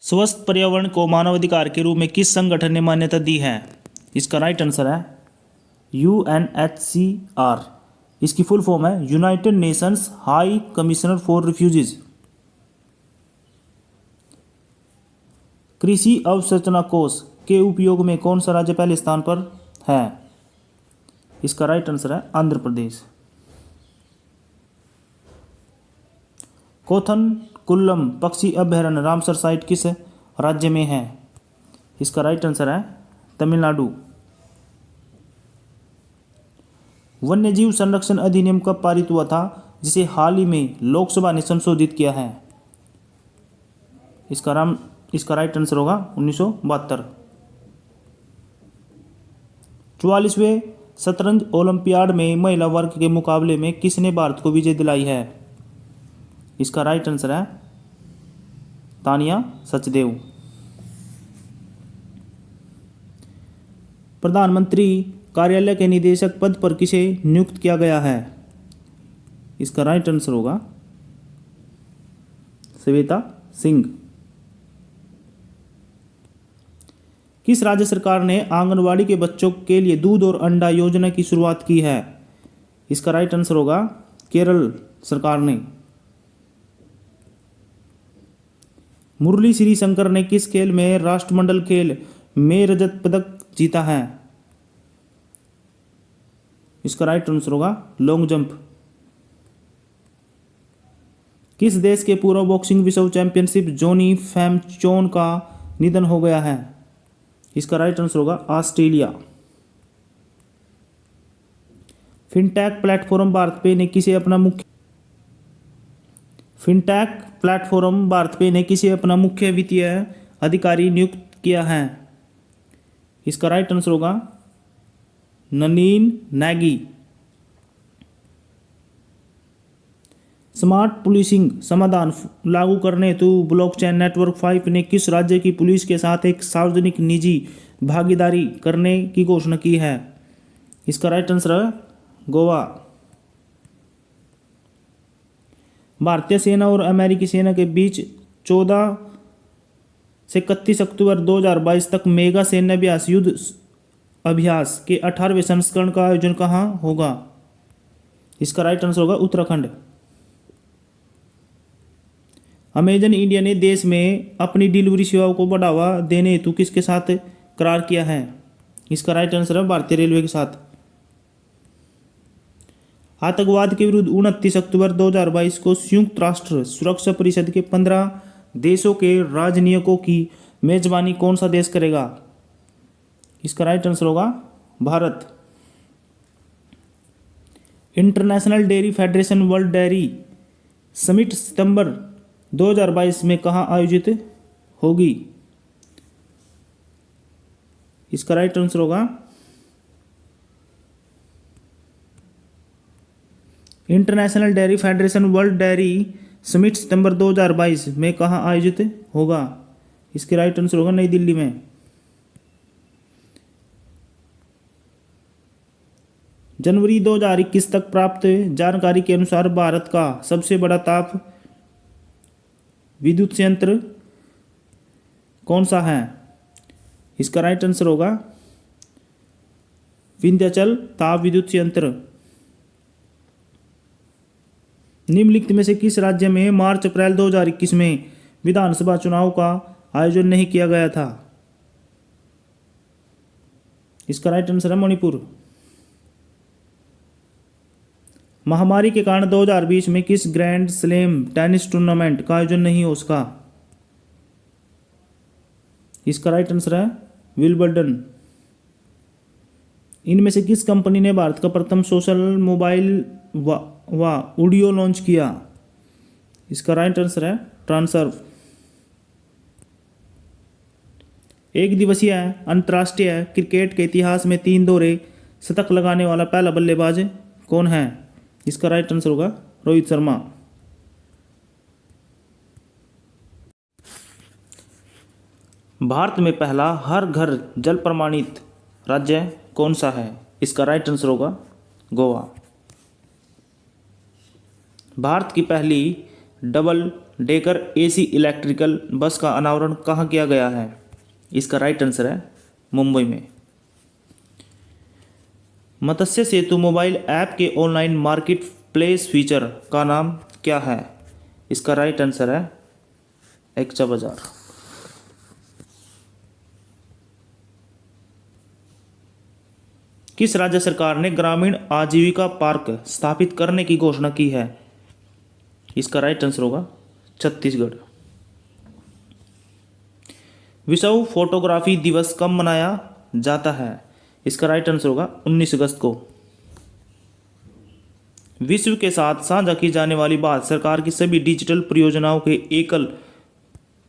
स्वस्थ पर्यावरण को मानवाधिकार के रूप में किस संगठन ने मान्यता दी है? इसका राइट आंसर है UNHCR। इसकी फुल फॉर्म है United Nations high commissioner for refugees. कृषि अवसंरचना कोष के उपयोग में कौन सा राज्य पहले स्थान पर है? इसका राइट आंसर है आंध्र प्रदेश। कोथनकुल्लम पक्षी अभयारण्य रामसर साइट किस राज्य में है? इसका राइट आंसर है तमिलनाडु। वन्यजीव संरक्षण अधिनियम कब पारित हुआ था, जिसे हाल ही में लोकसभा ने संशोधित किया है? इसका राइट आंसर होगा 1972। 44वें शतरंज ओलंपियाड में महिला वर्ग के मुकाबले में किसने भारत को विजय दिलाई है? इसका राइट आंसर है तानिया सचदेव। प्रधानमंत्री कार्यालय के निदेशक पद पर किसे नियुक्त किया गया है? इसका राइट आंसर होगा श्वेता सिंह। किस राज्य सरकार ने आंगनवाड़ी के बच्चों के लिए दूध और अंडा योजना की शुरुआत की है? इसका राइट आंसर होगा केरल सरकार ने। मुरली श्री शंकर ने किस खेल में राष्ट्रमंडल खेल में रजत पदक जीता है? इसका राइट आंसर होगा लॉन्ग जंप। किस देश के पूर्व बॉक्सिंग विश्व चैंपियनशिप जॉनी फैमचोन का निधन हो गया है? इसका राइट आंसर होगा ऑस्ट्रेलिया। फिनटेक प्लेटफॉर्म भारत पे ने किसे अपना मुख्य वित्तीय अधिकारी नियुक्त किया है? इसका राइट आंसर होगा ननीन नैगी। स्मार्ट पुलिसिंग समाधान लागू करने हेतु ब्लॉकचेन नेटवर्क 5 ने किस राज्य की पुलिस के साथ एक सार्वजनिक निजी भागीदारी करने की घोषणा की है? इसका राइट आंसर है गोवा। भारतीय सेना और अमेरिकी सेना के बीच 14 से 31 अक्टूबर 2022 तक मेगा सैन्य युद्ध अभ्यास के 18वें संस्करण का आयोजन कहाँ होगा? इसका राइट आंसर होगा उत्तराखंड। अमेजन इंडिया ने देश में अपनी डिलीवरी सेवाओं को बढ़ावा देने हेतु किसके साथ करार किया है? इसका राइट आंसर है भारतीय रेलवे के साथ। आतंकवाद के विरुद्ध 29 अक्टूबर 2022 को संयुक्त राष्ट्र सुरक्षा परिषद के 15 देशों के राजनयिकों की मेजबानी कौन सा देश करेगा? इसका राइट आंसर होगा Bharat. International dairy federation world dairy summit सितंबर 2022 में कहाँ आयोजित होगी? इसका राइट आंसर होगा international dairy federation world dairy summit सितंबर 2022 में कहाँ आयोजित होगा? इसके राइट आंसर होगा नई दिल्ली में। जनवरी 2021 तक प्राप्त जानकारी के अनुसार भारत का सबसे बड़ा ताप विद्युत संयंत्र कौन सा है? इसका राइट आंसर होगा विंध्याचल ताप विद्युत संयंत्र। निम्नलिखित में से किस राज्य में मार्च अप्रैल 2021 में विधानसभा चुनाव का आयोजन नहीं किया गया था? इसका राइट आंसर है मणिपुर। महामारी के कारण 2020 में किस ग्रैंड स्लैम टेनिस टूर्नामेंट का आयोजन नहीं हो सका? इसका राइट आंसर है विंबलडन। इनमें से किस कंपनी ने भारत का प्रथम सोशल मोबाइल व ऑडियो लॉन्च किया? इसका राइट आंसर है ट्रांसर्व। एक दिवसीय अंतर्राष्ट्रीय क्रिकेट के इतिहास में 3 दोहरे शतक लगाने वाला पहला बल्लेबाज कौन है? इसका राइट आंसर होगा रोहित शर्मा। भारत में पहला हर घर जल प्रमाणित राज्य कौन सा है? इसका राइट आंसर होगा गोवा। भारत की पहली डबल डेकर एसी इलेक्ट्रिकल बस का अनावरण कहाँ किया गया है? इसका राइट आंसर है मुंबई में। मत्स्य सेतु मोबाइल ऐप के ऑनलाइन मार्केट प्लेस फीचर का नाम क्या है? इसका राइट आंसर है एक्चा बाजार। किस राज्य सरकार ने ग्रामीण आजीविका पार्क स्थापित करने की घोषणा की है? इसका राइट आंसर होगा छत्तीसगढ़। विश्व फोटोग्राफी दिवस कब मनाया जाता है? इसका राइट आंसर होगा 19 अगस्त को। विश्व के साथ साझा की जाने वाली भारत सरकार की सभी डिजिटल परियोजनाओं के एकल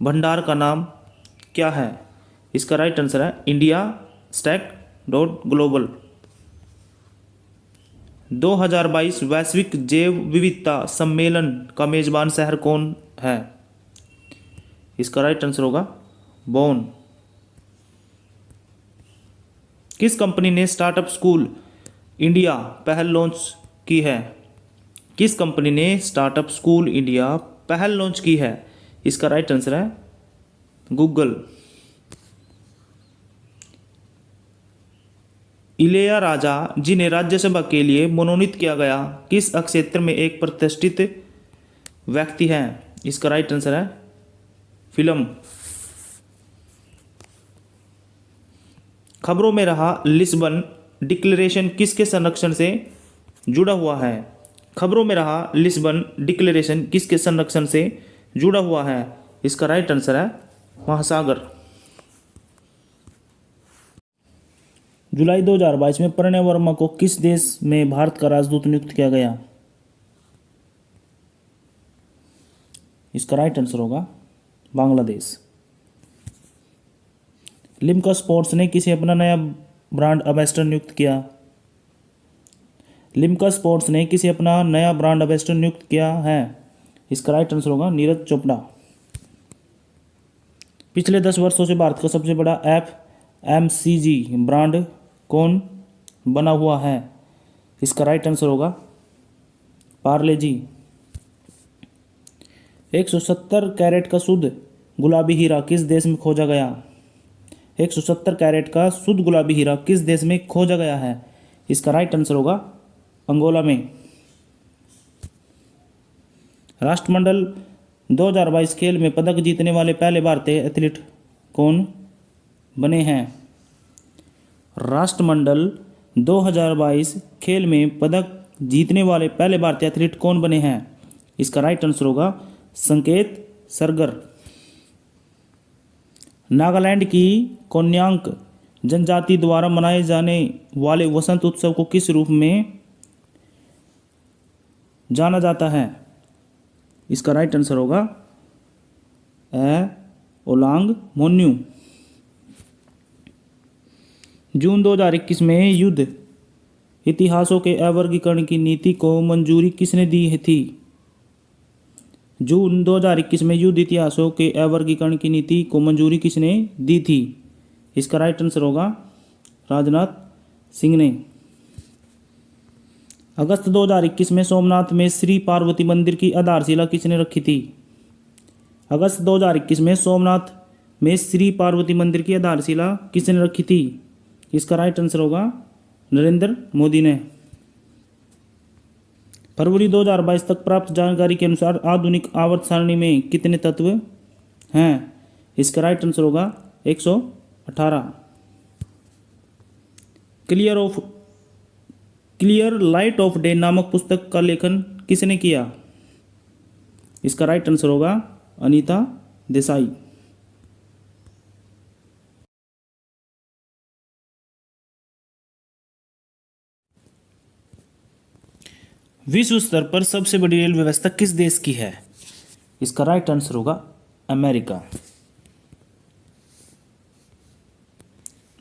भंडार का नाम क्या है? इसका राइट आंसर है इंडिया स्टैक डॉट ग्लोबल। 2022 वैश्विक जैव विविधता सम्मेलन का मेजबान शहर कौन है? इसका राइट आंसर होगा बोन। किस कंपनी ने स्टार्टअप स्कूल इंडिया पहल लॉन्च की है? किस कंपनी ने स्टार्टअप स्कूल इंडिया पहल लॉन्च की है? इसका राइट आंसर है गूगल। इलैयाराजा जिन्हें राज्यसभा के लिए मनोनीत किया गया किस क्षेत्र में एक प्रतिष्ठित व्यक्ति हैं? इसका राइट आंसर है फिल्म। खबरों में रहा लिस्बन डिक्लेरेशन किसके संरक्षण से जुड़ा हुआ है? खबरों में रहा लिस्बन डिक्लेरेशन किसके संरक्षण से जुड़ा हुआ है? इसका राइट आंसर है महासागर। जुलाई 2022 में प्रणय वर्मा को किस देश में भारत का राजदूत नियुक्त किया गया? इसका राइट आंसर होगा बांग्लादेश। लिम्का स्पोर्ट्स ने किसे अपना नया ब्रांड एम्बेसडर नियुक्त किया? लिम्का स्पोर्ट्स ने किसे अपना नया ब्रांड एम्बेसडर नियुक्त किया है? इसका राइट आंसर होगा नीरज चोपड़ा। पिछले 10 वर्षों से भारत का सबसे बड़ा FMCG ब्रांड कौन बना हुआ है? इसका राइट आंसर होगा पार्ले जी। 170 कैरेट का शुद्ध गुलाबी हीरा किस देश में खोजा गया? 170 कैरेट का शुद्ध गुलाबी हीरा किस देश में खोजा गया है? इसका राइट आंसर होगा अंगोला में। राष्ट्रमंडल 2022 खेल में पदक जीतने वाले पहले भारतीय एथलीट कौन बने हैं? राष्ट्रमंडल 2022 खेल में पदक जीतने वाले पहले भारतीय एथलीट कौन बने हैं? इसका राइट आंसर होगा संकेत सरगर। नागालैंड की कोन्यांक जनजाति द्वारा मनाए जाने वाले वसंत उत्सव को किस रूप में जाना जाता है? इसका राइट आंसर होगा ओलांग मोन्यू। जून 2021 में युद्ध इतिहासों के अवर्गीकरण की नीति को मंजूरी किसने दी थी? जून 2021 में युद्ध इतिहासों के अवर्गीकरण की नीति को मंजूरी किसने दी थी? इसका राइट आंसर होगा राजनाथ सिंह ने। अगस्त 2021 में सोमनाथ में श्री पार्वती मंदिर की आधारशिला किसने रखी थी? अगस्त 2021 में सोमनाथ में श्री पार्वती मंदिर की आधारशिला किसने रखी थी? इसका राइट आंसर होगा नरेंद्र मोदी ने। फरवरी 2022 तक प्राप्त जानकारी के अनुसार आधुनिक आवर्त सारणी में कितने तत्व हैं? इसका राइट आंसर होगा 118। क्लियर लाइट ऑफ डे नामक पुस्तक का लेखन किसने किया? इसका राइट आंसर होगा अनीता देसाई। विश्व स्तर पर सबसे बड़ी रेल व्यवस्था किस देश की है? इसका राइट आंसर होगा अमेरिका।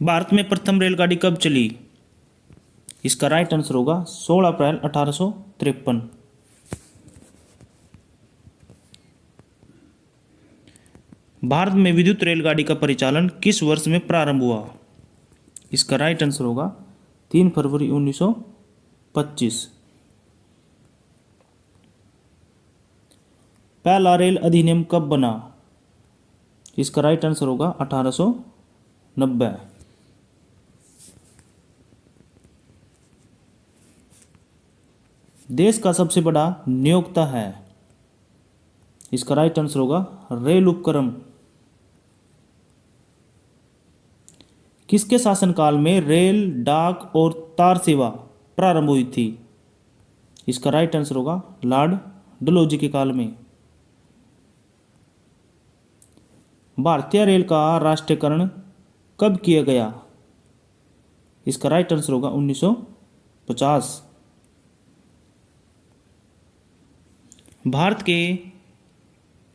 भारत में प्रथम रेलगाड़ी कब चली? इसका राइट आंसर होगा 16 अप्रैल 1853। भारत में विद्युत रेलगाड़ी का परिचालन किस वर्ष में प्रारंभ हुआ? इसका राइट आंसर होगा 3 फरवरी 1925। पहला रेल अधिनियम कब बना? इसका राइट आंसर होगा 1890। देश का सबसे बड़ा नियोक्ता है? इसका राइट आंसर होगा रेल उपक्रम। किसके शासनकाल में रेल, डाक और तार सेवा प्रारंभ हुई थी? इसका राइट आंसर होगा लॉर्ड डलहौजी के काल में। भारतीय रेल का राष्ट्रीयकरण कब किया गया? इसका राइट आंसर होगा 1950। भारत के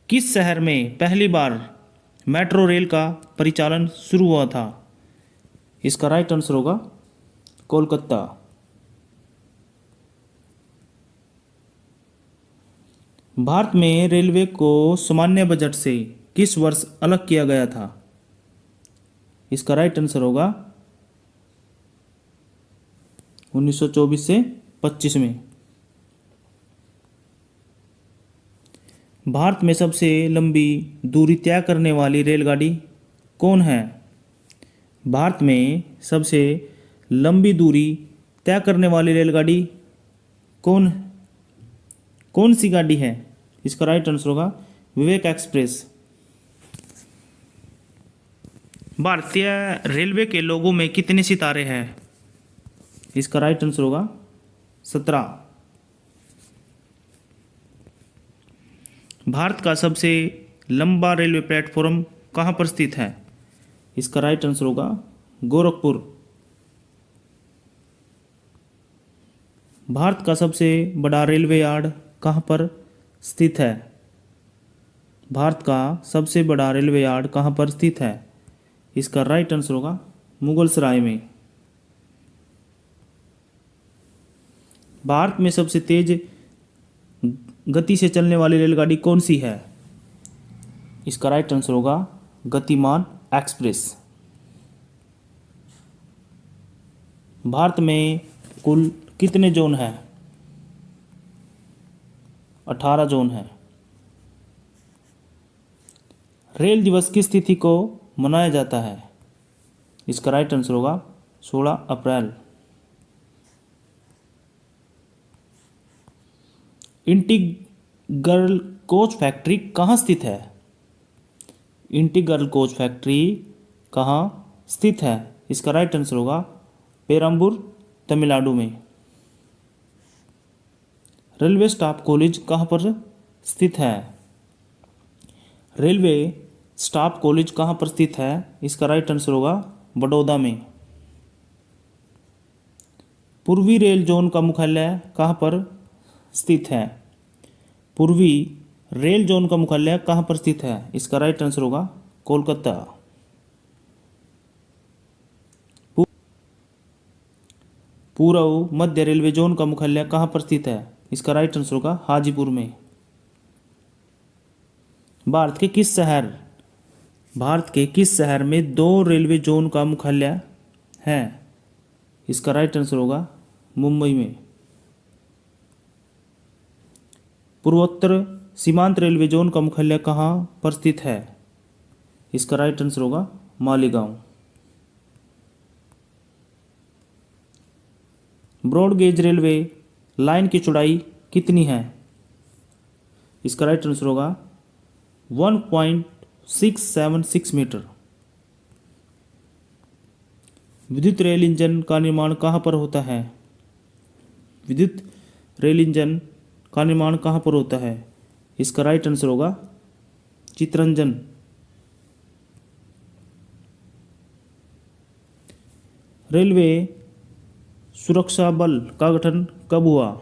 किस शहर में पहली बार मेट्रो रेल का परिचालन शुरू हुआ था? इसका राइट आंसर होगा कोलकाता। भारत में रेलवे को सामान्य बजट से किस वर्ष अलग किया गया था? इसका राइट आंसर होगा 1924 से 25 में। भारत में सबसे लंबी दूरी तय करने वाली रेलगाड़ी कौन है? भारत में सबसे लंबी दूरी तय करने वाली रेलगाड़ी कौन सी गाड़ी है? इसका राइट आंसर होगा विवेक एक्सप्रेस। भारतीय रेलवे के लोगों में कितने सितारे हैं? इसका राइट आंसर होगा 17। भारत का सबसे लंबा रेलवे प्लेटफॉर्म कहाँ पर स्थित है? इसका राइट आंसर होगा गोरखपुर। भारत का सबसे बड़ा रेलवे यार्ड कहाँ पर स्थित है? भारत का सबसे बड़ा रेलवे यार्ड कहाँ पर स्थित है? इसका राइट आंसर होगा मुगलसराय में। भारत में सबसे तेज गति से चलने वाली रेलगाड़ी कौन सी है? इसका राइट आंसर होगा गतिमान एक्सप्रेस। भारत में कुल कितने जोन हैं? 18 जोन है। रेल दिवस किस तिथि को मनाया जाता है? इसका राइट आंसर होगा 16 अप्रैल। इंटीग्रल कोच फैक्ट्री कहाँ स्थित है? इंटीग्रल कोच फैक्ट्री कहाँ स्थित है? इसका राइट आंसर होगा पेरम्बूर, तमिलनाडु में। रेलवे स्टाफ कॉलेज कहाँ पर स्थित है? रेलवे स्टाफ कॉलेज कहाँ पर स्थित है? इसका राइट आंसर होगा बड़ौदा में। पूर्वी रेल जोन का मुख्यालय कहाँ पर स्थित है? पूर्वी रेल जोन का मुख्यालय कहाँ पर स्थित है? इसका राइट आंसर होगा कोलकाता। पूर्व मध्य रेलवे जोन का मुख्यालय कहाँ पर स्थित है? इसका राइट आंसर होगा हाजीपुर में। भारत के किस शहर में 2 रेलवे जोन का मुख्यालय है? इसका राइट आंसर होगा मुंबई में। पूर्वोत्तर सीमांत रेलवे जोन का मुख्यालय कहाँ पर स्थित है? इसका राइट आंसर होगा Malegaon. Broad gauge railway line की चौड़ाई कितनी है? इसका राइट आंसर होगा 1.676 मीटर। विद्युत रेल इंजन का निर्माण कहाँ पर होता है? विद्युत रेल इंजन का निर्माण कहाँ पर होता है? इसका राइट आंसर होगा चितरंजन। रेलवे सुरक्षा बल का गठन कब हुआ?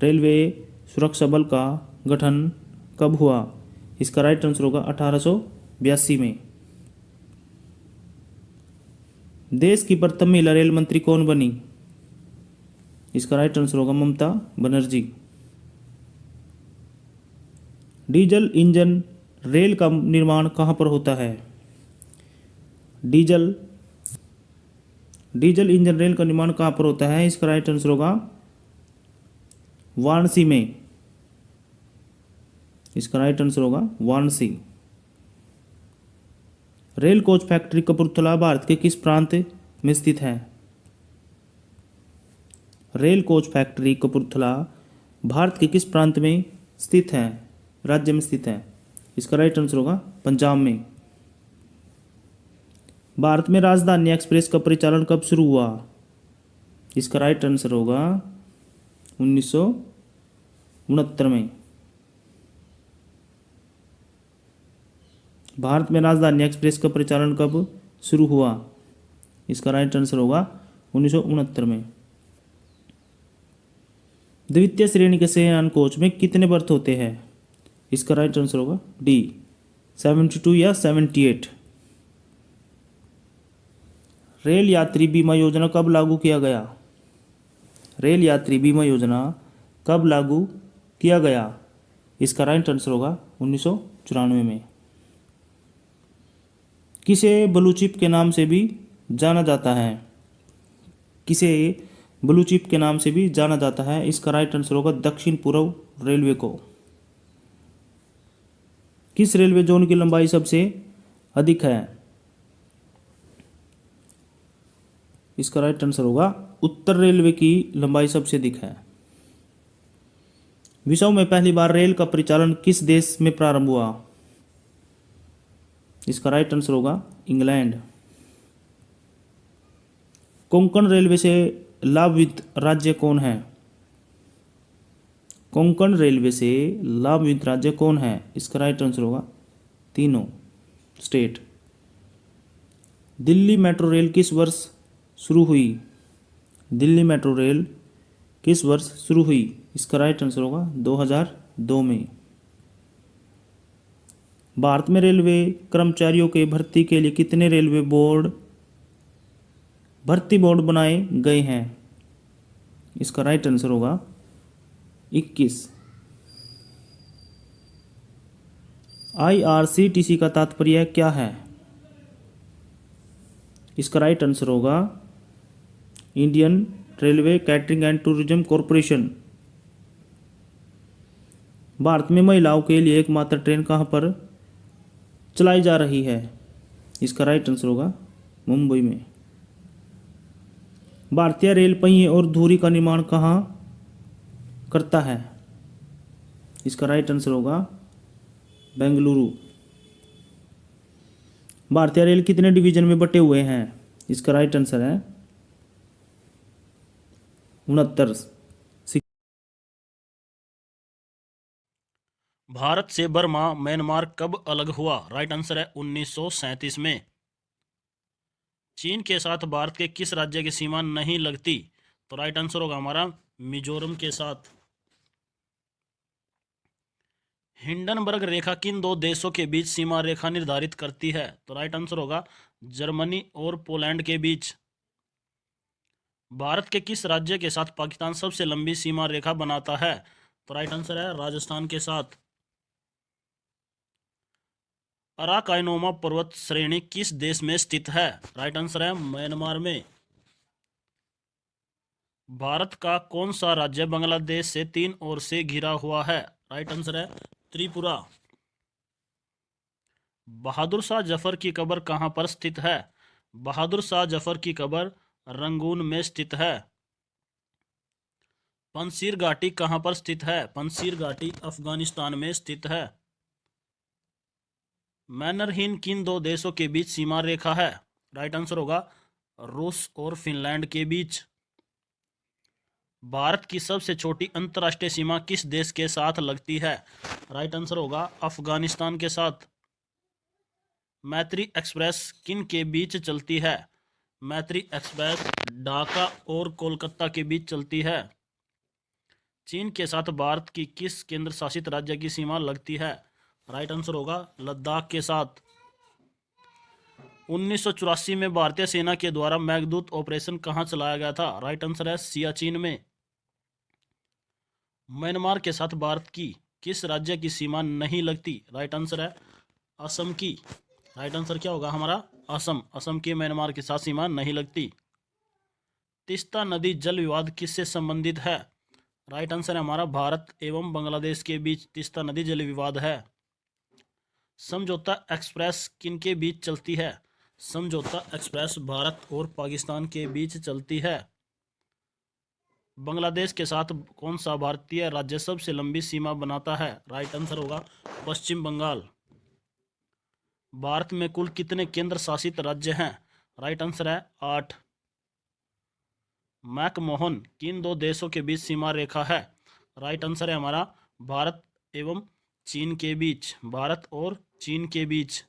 रेलवे सुरक्षा बल का गठन कब हुआ? इसका राइट आंसर होगा 1882 में। देश की प्रथम महिला रेल मंत्री कौन बनी? इसका राइट आंसर होगा Mamata Banerjee. Diesel engine rail का निर्माण कहाँ पर होता है? डीजल इंजन रेल का निर्माण कहाँ पर होता है? इसका राइट आंसर होगा वाराणसी में। इसका राइट आंसर होगा Varanasi. Rail coach factory Kapurthala Bharat के किस प्रांत में स्थित है? Rail coach factory Kapurthala Bharat के किस प्रांत में स्थित है, राज्य में स्थित है? इसका राइट आंसर होगा पंजाब में। भारत में राजधानी एक्सप्रेस का परिचालन कब शुरू हुआ? इसका राइट आंसर होगा 1969 में। भारत में राजधानी एक्सप्रेस का परिचालन कब शुरू हुआ? इसका राइट आंसर होगा 1969 में। द्वितीय श्रेणी के शयनयान कोच में कितने बर्थ होते हैं? इसका राइट आंसर होगा डी 72 या 78। रेल यात्री बीमा योजना कब लागू किया गया? रेल यात्री बीमा योजना कब लागू किया गया? इसका राइट आंसर होगा 1994 में। किसे ब्लू चिप के नाम से भी जाना जाता है? किसे ब्लू चिप के नाम से भी जाना जाता है? इसका राइट आंसर होगा दक्षिण पूर्व रेलवे को। किस रेलवे जोन की लंबाई सबसे अधिक है? इसका राइट आंसर होगा उत्तर रेलवे की लंबाई सबसे अधिक है। विश्व में पहली बार रेल का परिचालन किस देश में प्रारंभ हुआ? इसका राइट आंसर होगा इंग्लैंड। कोंकण रेलवे से लाभान्वित राज्य कौन है? कोंकण रेलवे से लाभान्वित राज्य कौन है? इसका राइट आंसर होगा तीनों स्टेट। दिल्ली मेट्रो रेल किस वर्ष शुरू हुई? दिल्ली मेट्रो रेल किस वर्ष शुरू हुई? इसका राइट आंसर होगा 2002 में। भारत में रेलवे कर्मचारियों के भर्ती के लिए कितने रेलवे बोर्ड भर्ती बोर्ड बनाए गए हैं? इसका राइट आंसर होगा 21। IRCTC का तात्पर्य क्या है? इसका राइट आंसर होगा Indian railway catering and tourism corporation. Bharat में महिलाओं के लिए एकमात्र ट्रेन कहाँ पर चलाई जा रही है? इसका राइट आंसर होगा मुंबई में। भारतीय रेल पहिए और धुरी का निर्माण कहाँ करता है? इसका राइट आंसर होगा बेंगलुरु। भारतीय रेल कितने डिवीजन में बटे हुए हैं? इसका राइट आंसर है 69। भारत से बर्मा म्यांमार कब अलग हुआ? राइट आंसर है 1937 में। चीन के साथ भारत के किस राज्य की सीमा नहीं लगती? तो राइट आंसर होगा हमारा मिजोरम के साथ। हिंडनबर्ग रेखा किन दो देशों के बीच सीमा रेखा निर्धारित करती है? तो राइट आंसर होगा जर्मनी और पोलैंड के बीच। भारत के किस राज्य के साथ पाकिस्तान सबसे लंबी सीमा रेखा बनाता है? तो राइट आंसर है राजस्थान के साथ। अराकानोमा पर्वत श्रेणी किस देश में स्थित है? राइट आंसर है म्यांमार में। भारत का कौन सा राज्य बांग्लादेश से 3 ओर से घिरा हुआ है? राइट आंसर है त्रिपुरा। बहादुर शाह जफर की कब्र कहाँ पर स्थित है? बहादुर शाह जफर की कब्र रंगून में स्थित है। पंजशीर घाटी कहाँ पर स्थित है? पंजशीर घाटी अफगानिस्तान में स्थित है। मैनरहीन किन दो देशों के बीच सीमा रेखा है? राइट आंसर होगा रूस और फिनलैंड के बीच। भारत की सबसे छोटी अंतर्राष्ट्रीय सीमा किस देश के साथ लगती है? राइट आंसर होगा अफगानिस्तान के साथ। मैत्री एक्सप्रेस किन के बीच चलती है? मैत्री एक्सप्रेस ढाका और कोलकाता के बीच चलती है। चीन के साथ भारत की किस केंद्र शासित राज्य की सीमा लगती है? राइट आंसर होगा लद्दाख के साथ। 1984 में भारतीय सेना के द्वारा मेघदूत ऑपरेशन कहां चलाया गया था? राइट आंसर है सियाचिन में। म्यांमार के साथ भारत की किस राज्य की सीमा नहीं लगती? राइट आंसर है असम की। राइट आंसर क्या होगा हमारा असम। असम की म्यांमार के साथ सीमा नहीं लगती। तीस्ता नदी जल विवाद किससे संबंधित है? राइट आंसर है हमारा भारत एवं बांग्लादेश के बीच तीस्ता नदी जल विवाद है। समझौता एक्सप्रेस किनके बीच चलती है? समझौता एक्सप्रेस भारत और पाकिस्तान के बीच चलती है। बांग्लादेश के साथ कौन सा भारतीय राज्य सबसे लंबी सीमा बनाता है? राइट आंसर होगा पश्चिम बंगाल। भारत में कुल कितने केंद्र शासित राज्य हैं? राइट आंसर है 8। मैकमोहन किन दो देशों के बीच सीमा रेखा है? राइट आंसर है हमारा भारत एवं चीन के बीच, भारत और चीन के बीच।